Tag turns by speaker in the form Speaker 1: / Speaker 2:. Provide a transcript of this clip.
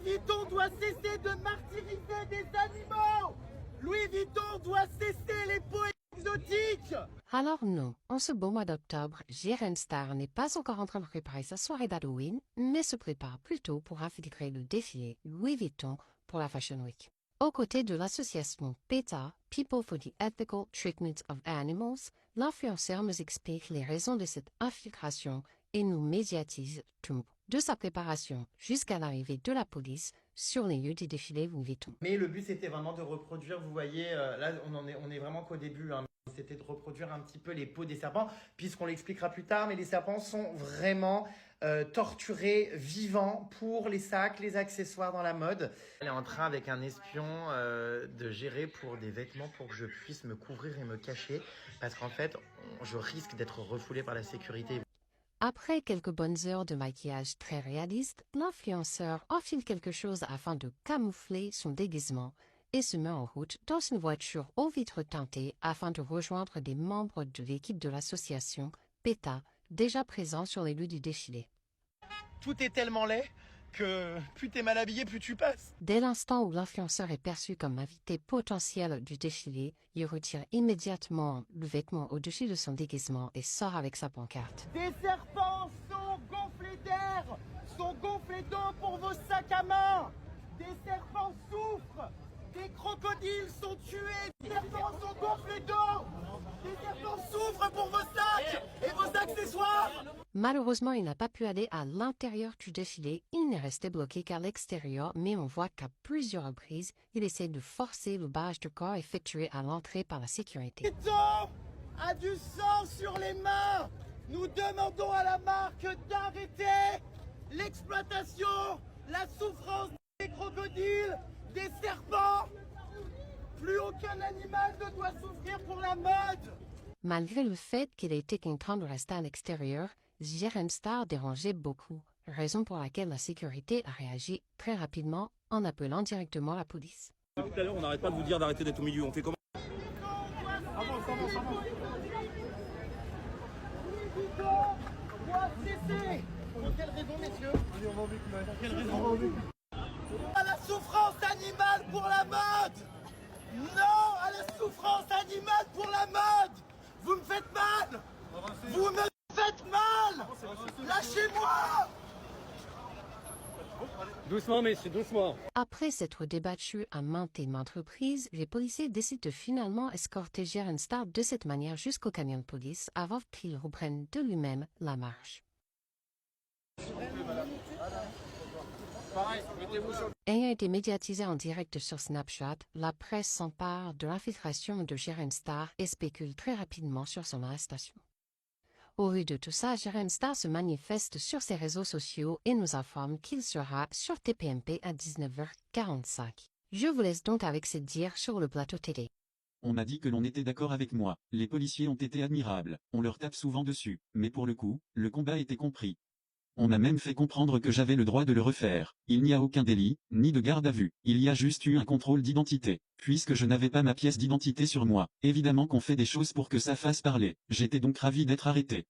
Speaker 1: Vuitton doit cesser de martyriser des animaux. Louis Vuitton doit cesser les peaux exotiques.
Speaker 2: Alors non, en ce beau mois d'octobre, Jiren Star n'est pas encore en train de préparer sa soirée d'Halloween, mais se prépare plutôt pour infiltrer le défilé Louis Vuitton pour la Fashion Week. Aux côtés de l'association PETA, People for the Ethical Treatment of Animals, l'influenceur nous explique les raisons de cette infiltration et nous médiatise tout, de sa préparation jusqu'à l'arrivée de la police sur les lieux du défilé Louis Vuitton.
Speaker 1: Mais le but c'était vraiment de reproduire, vous voyez, là on est vraiment qu'au début, hein. C'était de reproduire un petit peu les peaux des serpents, puisqu'on l'expliquera plus tard, mais les serpents sont vraiment torturés, vivants, pour les sacs, les accessoires dans la mode. Elle est en train, avec un espion, de gérer pour des vêtements pour que je puisse me couvrir et me cacher, parce qu'en fait, je risque d'être refoulé par la sécurité.
Speaker 2: Après quelques bonnes heures de maquillage très réaliste, l'influenceur enfile quelque chose afin de camoufler son déguisement et se met en route dans une voiture aux vitres teintées afin de rejoindre des membres de l'équipe de l'association PETA déjà présents sur les lieux du défilé.
Speaker 1: Tout est tellement laid que plus t'es mal habillé, plus tu passes.
Speaker 2: Dès l'instant où l'influenceur est perçu comme invité potentiel du défilé, il retire immédiatement le vêtement au-dessus de son déguisement et sort avec sa pancarte.
Speaker 1: Des serpents sont gonflés d'air, sont gonflés d'eau pour vos sacs à main. Des serpents souffrent. Des crocodiles sont tués, des serpents sont gonflés d'eau, des serpents souffrent pour vos sacs et vos accessoires.
Speaker 2: Malheureusement, il n'a pas pu aller à l'intérieur du défilé, il n'est resté bloqué qu'à l'extérieur, mais on voit qu'à plusieurs reprises, il essaie de forcer le barrage de corps effectué à l'entrée par la sécurité.
Speaker 1: Vuitton a du sang sur les mains. Nous demandons à la marque d'arrêter l'exploitation, la souffrance des crocodiles, des serpents. Plus aucun animal ne doit souffrir pour la mode.
Speaker 2: Malgré le fait qu'il ait été contraint de rester à l'extérieur, Jiren Star dérangeait beaucoup, raison pour laquelle la sécurité a réagi très rapidement en appelant directement la police.
Speaker 3: Depuis tout à l'heure, on n'arrête pas de vous dire d'arrêter d'être au milieu. On fait comment?
Speaker 1: Louis Vuitton doit cesser. Pour quelle raison, messieurs? Pour quelle raison? À la souffrance animale pour la mode. Non à la souffrance animale pour la mode. Vous me faites mal. Vous me faites mal. Lâchez-moi.
Speaker 3: Doucement, messieurs, doucement.
Speaker 2: Après s'être débattu à maintes et maintes reprises, les policiers décident de finalement escorter Jiren Star de cette manière jusqu'au camion de police avant qu'il reprenne de lui-même la marche. Ayant été médiatisé en direct sur Snapchat, la presse s'empare de l'infiltration de Jiren Star et spécule très rapidement sur son arrestation. Au vu de tout ça, Jiren Star se manifeste sur ses réseaux sociaux et nous informe qu'il sera sur TPMP à 19h45. Je vous laisse donc avec ces dires sur le plateau télé.
Speaker 4: On m'a dit que l'on était d'accord avec moi. Les policiers ont été admirables. On leur tape souvent dessus. Mais pour le coup, le combat était compris. On m'a même fait comprendre que j'avais le droit de le refaire. Il n'y a aucun délit, ni de garde à vue. Il y a juste eu un contrôle d'identité. Puisque je n'avais pas ma pièce d'identité sur moi. Évidemment qu'on fait des choses pour que ça fasse parler. J'étais donc ravi d'être arrêté.